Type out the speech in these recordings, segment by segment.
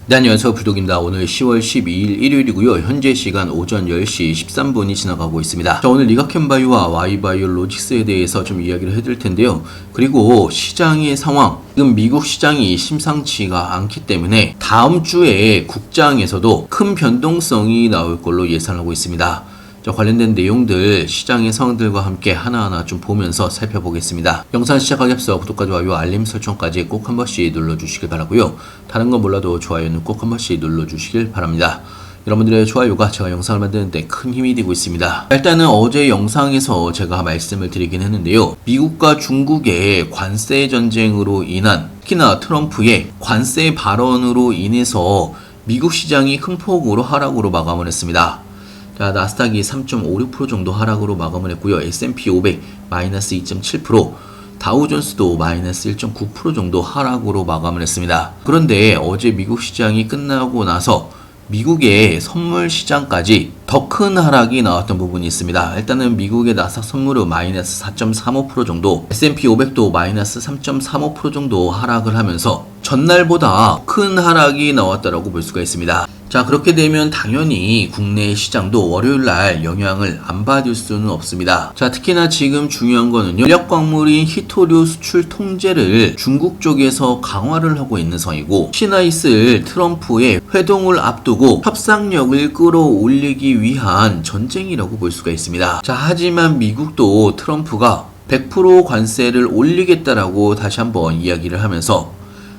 네, 안녕하세요. 불독입니다. 오늘 10월 12일 일요일이고요. 현재 시간 오전 10시 13분이 지나가고 있습니다. 자, 오늘 리가켐바이오와 Y바이오로직스에 대해서 좀 이야기를 해드릴 텐데요. 그리고 시장의 상황, 지금 미국 시장이 심상치가 않기 때문에 다음 주에 국장에서도 큰 변동성이 나올 걸로 예상하고 있습니다. 관련된 내용들 시장의 상황들과 함께 하나하나 좀 보면서 살펴보겠습니다. 영상 시작하기 앞서 구독과 좋아요, 알림 설정까지 꼭 한 번씩 눌러주시길 바라고요. 다른 건 몰라도 좋아요는 꼭 한 번씩 눌러주시길 바랍니다. 여러분들의 좋아요가 제가 영상을 만드는데 큰 힘이 되고 있습니다. 일단은 어제 영상에서 제가 말씀을 드리긴 했는데요. 미국과 중국의 관세 전쟁으로 인한, 특히나 트럼프의 관세 발언으로 인해서 미국 시장이 큰 폭으로 하락으로 마감을 했습니다. 자, 나스닥이 3.56% 정도 하락으로 마감을 했고요. S&P 500 마이너스 2.7%, 다우존스도 마이너스 1.9% 정도 하락으로 마감을 했습니다. 그런데 어제 미국 시장이 끝나고 나서 미국의 선물 시장까지 더 큰 하락이 나왔던 부분이 있습니다. 일단은 미국의 나스닥 선물은 마이너스 4.35% 정도, S&P 500도 마이너스 3.35% 정도 하락을 하면서 전날보다 큰 하락이 나왔다라고 볼 수가 있습니다. 자, 그렇게 되면 당연히 국내 시장도 월요일날 영향을 안 받을 수는 없습니다. 자, 특히나 지금 중요한 거는요, 전략 광물인 히토류 수출 통제를 중국 쪽에서 강화를 하고 있는 상황이고, 혹시나 있을 트럼프의 회동을 앞두고 협상력을 끌어올리기 위한 전쟁이라고 볼 수가 있습니다. 자, 하지만 미국도 트럼프가 100% 관세를 올리겠다라고 다시 한번 이야기를 하면서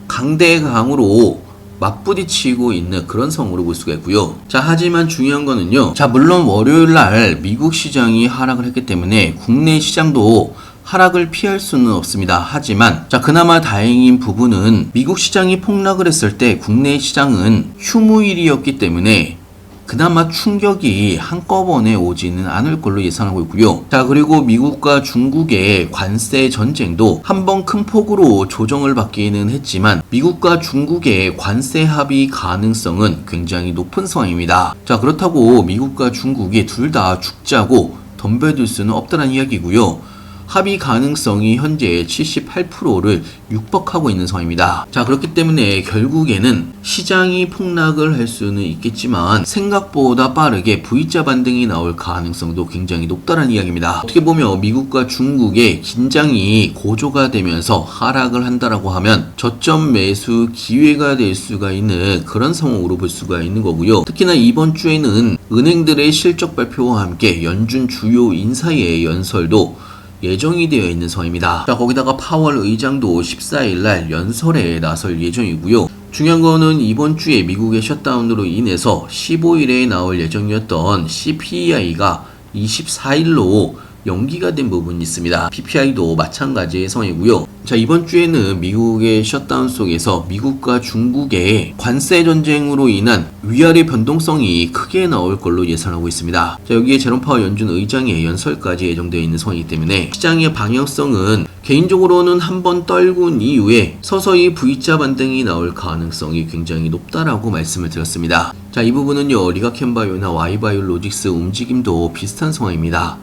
강대강으로 맞부딪히고 있는 그런 상황으로 볼 수가 있고요. 자, 하지만 중요한 거는요. 자, 물론 월요일날 미국 시장이 하락을 했기 때문에 국내 시장도 하락을 피할 수는 없습니다. 하지만 자, 그나마 다행인 부분은 미국 시장이 폭락을 했을 때 국내 시장은 휴무일이었기 때문에 그나마 충격이 한꺼번에 오지는 않을 걸로 예상하고 있고요. 자, 그리고 미국과 중국의 관세 전쟁도 한번 큰 폭으로 조정을 받기는 했지만 미국과 중국의 관세 합의 가능성은 굉장히 높은 상황입니다. 자, 그렇다고 미국과 중국이 둘 다 죽자고 덤벼들 수는 없다는 이야기고요. 합의 가능성이 현재 78%를 육박하고 있는 상황입니다. 자, 그렇기 때문에 결국에는 시장이 폭락을 할 수는 있겠지만 생각보다 빠르게 V자 반등이 나올 가능성도 굉장히 높다는 이야기입니다. 어떻게 보면 미국과 중국의 긴장이 고조가 되면서 하락을 한다라고 하면 저점 매수 기회가 될 수가 있는 그런 상황으로 볼 수가 있는 거고요. 특히나 이번 주에는 은행들의 실적 발표와 함께 연준 주요 인사의 연설도 예정이 되어 있는 상황입니다. 자, 거기다가 파월 의장도 14일날 연설에 나설 예정이고요. 중요한 거는 이번 주에 미국의 셧다운으로 인해서 15일에 나올 예정이었던 CPI가 24일로 연기가 된 부분이 있습니다. PPI도 마찬가지의 상황이고요. 자, 이번 주에는 미국의 셧다운 속에서 미국과 중국의 관세 전쟁으로 인한 위아래 변동성이 크게 나올 걸로 예상하고 있습니다. 자, 여기에 제롬 파월 연준 의장의 연설까지 예정되어 있는 상황이기 때문에 시장의 방향성은 개인적으로는 한번 떨군 이후에 서서히 V자 반등이 나올 가능성이 굉장히 높다라고 말씀을 드렸습니다. 자, 이 부분은요, 리가켐바이오나 Y바이오로직스 움직임도 비슷한 상황입니다.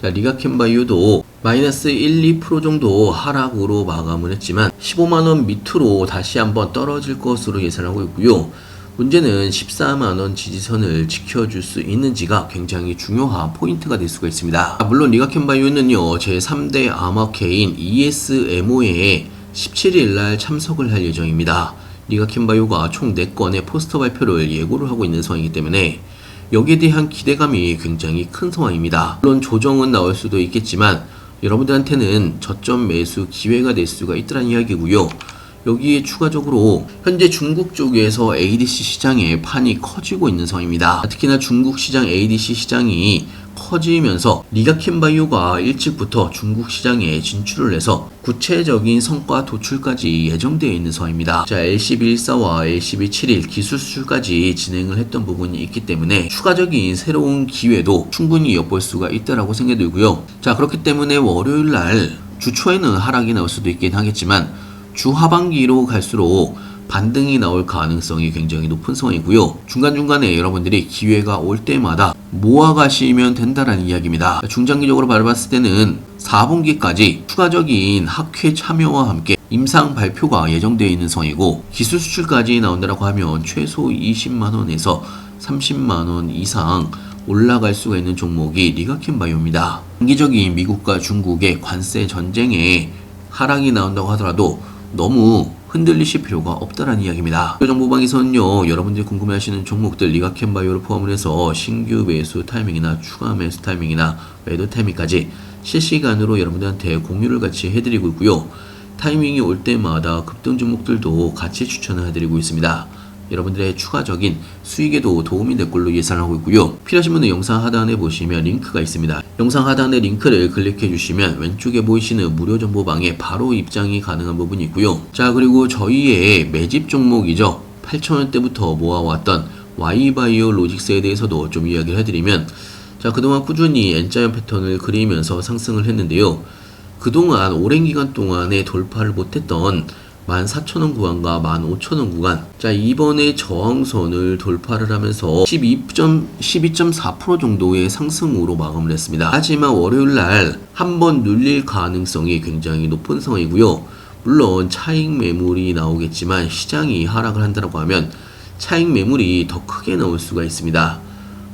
자, 리가켐바이오도 마이너스 1, 2% 정도 하락으로 마감을 했지만 15만원 밑으로 다시 한번 떨어질 것으로 예상하고 있고요. 문제는 14만원 지지선을 지켜줄 수 있는지가 굉장히 중요한 포인트가 될 수가 있습니다. 물론 리가켐바이오는요, 제3대 암호화폐인 ESMO에 17일날 참석을 할 예정입니다. 리가켐바이오가 총 4건의 포스터 발표를 예고를 하고 있는 상황이기 때문에 여기에 대한 기대감이 굉장히 큰 상황입니다. 물론 조정은 나올 수도 있겠지만 여러분들한테는 저점 매수 기회가 될 수가 있다는 이야기고요. 여기에 추가적으로 현재 중국 쪽에서 ADC 시장의 판이 커지고 있는 상황입니다. 특히나 중국 시장 ADC 시장이 커지면서 리가켐바이오가 일찍부터 중국 시장에 진출을 해서 구체적인 성과 도출까지 예정되어 있는 상황입니다. 자, LCB14와 LCB71 기술 수출까지 진행을 했던 부분이 있기 때문에 추가적인 새로운 기회도 충분히 엿볼 수가 있다라고 생각이 들고요. 자, 그렇기 때문에 월요일날 주 초에는 하락이 나올 수도 있긴 하겠지만 주 하반기로 갈수록 반등이 나올 가능성이 굉장히 높은 상황이고요. 중간중간에 여러분들이 기회가 올 때마다 모아가시면 된다는 이야기입니다. 중장기적으로 바라봤을 때는 4분기까지 추가적인 학회 참여와 함께 임상 발표가 예정되어 있는 성이고, 기술 수출까지 나온다고 하면 최소 20만원에서 30만원 이상 올라갈 수가 있는 종목이 리가켄바이오입니다. 단기적인 미국과 중국의 관세 전쟁에 하락이 나온다고 하더라도 너무 흔들리실 필요가 없다라는 이야기입니다. 정보방에서는요, 여러분들이 궁금해하시는 종목들 리가켄바이오를 포함을 해서 신규 매수 타이밍이나 추가 매수 타이밍이나 매도 타이밍까지 실시간으로 여러분들한테 공유를 같이 해드리고 있고요. 타이밍이 올 때마다 급등 종목들도 같이 추천을 해드리고 있습니다. 여러분들의 추가적인 수익에도 도움이 될 걸로 예상하고 있고요. 필요하신 분은 영상 하단에 보시면 링크가 있습니다. 영상 하단의 링크를 클릭해 주시면 왼쪽에 보이시는 무료 정보방에 바로 입장이 가능한 부분이 있고요. 자, 그리고 저희의 매집 종목이죠. 8,000원대부터 모아왔던 Y바이오 로직스에 대해서도 좀 이야기를 해드리면, 자, 그동안 꾸준히 N자형 패턴을 그리면서 상승을 했는데요. 그동안 오랜 기간 동안에 돌파를 못했던 14,000원 구간과 15,000원 구간, 자, 이번에 저항선을 돌파를 하면서 12.4% 정도의 상승으로 마감을 했습니다. 하지만 월요일날 한번 눌릴 가능성이 굉장히 높은 상황이고요. 물론 차익 매물이 나오겠지만 시장이 하락을 한다고 하면 차익 매물이 더 크게 나올 수가 있습니다.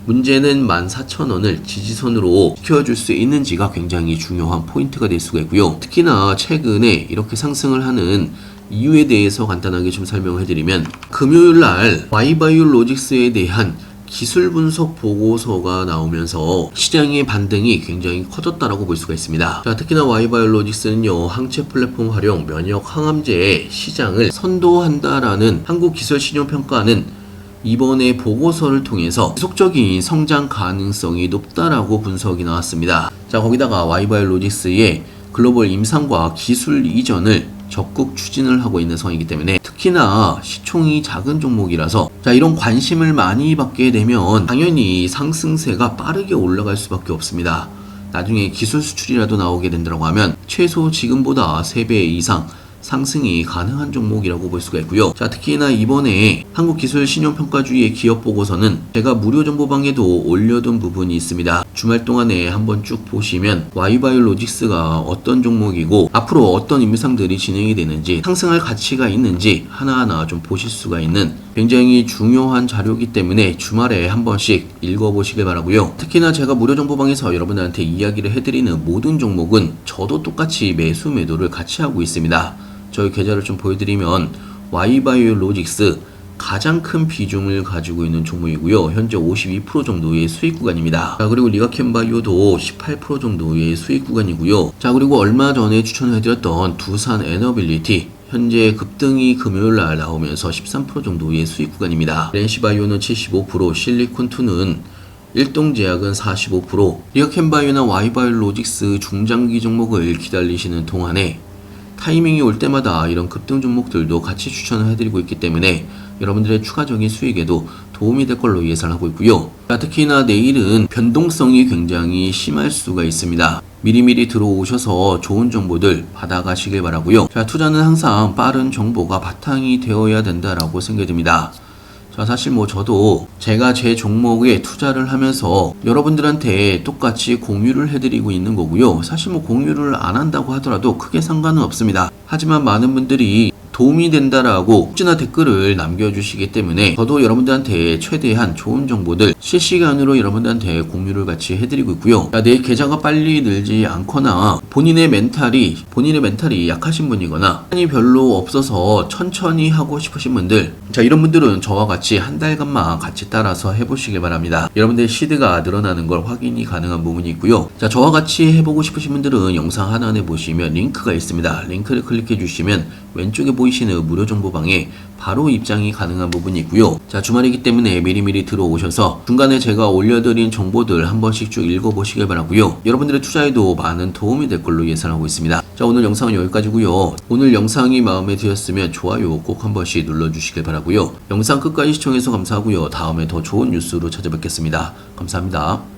문제는 14,000원을 지지선으로 지켜줄 수 있는지가 굉장히 중요한 포인트가 될 수가 있고요. 특히나 최근에 이렇게 상승을 하는 이유에 대해서 간단하게 좀 설명을 해드리면, 금요일날 Y바이오 로직스에 대한 기술 분석 보고서가 나오면서 시장의 반등이 굉장히 커졌다라고 볼 수가 있습니다. 자, 특히나 Y바이오 로직스는요, 항체 플랫폼 활용 면역 항암제 시장을 선도한다라는 한국기술신용평가는 이번에 보고서를 통해서 지속적인 성장 가능성이 높다라고 분석이 나왔습니다. 자, 거기다가 Y바이오 로직스의 글로벌 임상과 기술 이전을 적극 추진을 하고 있는 상황이기 때문에, 특히나 시총이 작은 종목이라서 자, 이런 관심을 많이 받게 되면 당연히 상승세가 빠르게 올라갈 수밖에 없습니다. 나중에 기술 수출이라도 나오게 된다고 하면 최소 지금보다 3배 이상 상승이 가능한 종목이라고 볼 수가 있고요. 자, 특히나 이번에 한국기술신용평가주의의 기업보고서는 제가 무료 정보방에도 올려둔 부분이 있습니다. 주말 동안에 한번 쭉 보시면 Y바이오 로직스가 어떤 종목이고 앞으로 어떤 임상들이 진행이 되는지, 상승할 가치가 있는지 하나하나 좀 보실 수가 있는 굉장히 중요한 자료이기 때문에 주말에 한 번씩 읽어보시길 바라고요. 특히나 제가 무료 정보방에서 여러분들한테 이야기를 해드리는 모든 종목은 저도 똑같이 매수 매도를 같이 하고 있습니다. 저희 계좌를 좀 보여드리면 Y바이오 로직스 가장 큰 비중을 가지고 있는 종목이고요. 현재 52% 정도의 수익 구간입니다. 자, 그리고 리가켄바이오도 18% 정도의 수익 구간이고요. 자, 그리고 얼마 전에 추천해드렸던 두산 에너빌리티, 현재 급등이 금요일날 나오면서 13% 정도의 수익 구간입니다. 렌시바이오는 75%, 실리콘2는 일동제약은 45%, 리가켄바이오나 Y바이오 로직스 중장기 종목을 기다리시는 동안에 타이밍이 올 때마다 이런 급등 종목들도 같이 추천을 해드리고 있기 때문에 여러분들의 추가적인 수익에도 도움이 될 걸로 예상하고 있고요. 자, 특히나 내일은 변동성이 굉장히 심할 수가 있습니다. 미리미리 들어오셔서 좋은 정보들 받아가시길 바라고요. 자, 투자는 항상 빠른 정보가 바탕이 되어야 된다라고 생각이 듭니다. 자, 사실 저도 제가 제 종목에 투자를 하면서 여러분들한테 똑같이 공유를 해드리고 있는 거고요. 사실 공유를 안 한다고 하더라도 크게 상관은 없습니다. 하지만 많은 분들이 도움이 된다라고 혹시나 댓글을 남겨주시기 때문에 저도 여러분들한테 최대한 좋은 정보들 실시간으로 여러분들한테 공유를 같이 해드리고 있고요. 자, 내 계좌가 빨리 늘지 않거나 본인의 멘탈이 약하신 분이거나 시간이 별로 없어서 천천히 하고 싶으신 분들, 자, 이런 분들은 저와 같이 한 달간만 같이 따라서 해보시길 바랍니다. 여러분들의 시드가 늘어나는 걸 확인이 가능한 부분이 있고요. 자, 저와 같이 해보고 싶으신 분들은 영상 하단에 보시면 링크가 있습니다. 링크를 클릭해 주시면 왼쪽에 보이시는 무료 정보방에 바로 입장이 가능한 부분이 있고요. 자, 주말이기 때문에 미리미리 들어오셔서 중간에 제가 올려드린 정보들 한 번씩 쭉 읽어보시길 바라고요. 여러분들의 투자에도 많은 도움이 될 걸로 예상하고 있습니다. 자, 오늘 영상은 여기까지고요. 오늘 영상이 마음에 드셨으면 좋아요 꼭 한 번씩 눌러주시길 바라고요. 영상 끝까지 시청해서 감사하고요. 다음에 더 좋은 뉴스로 찾아뵙겠습니다. 감사합니다.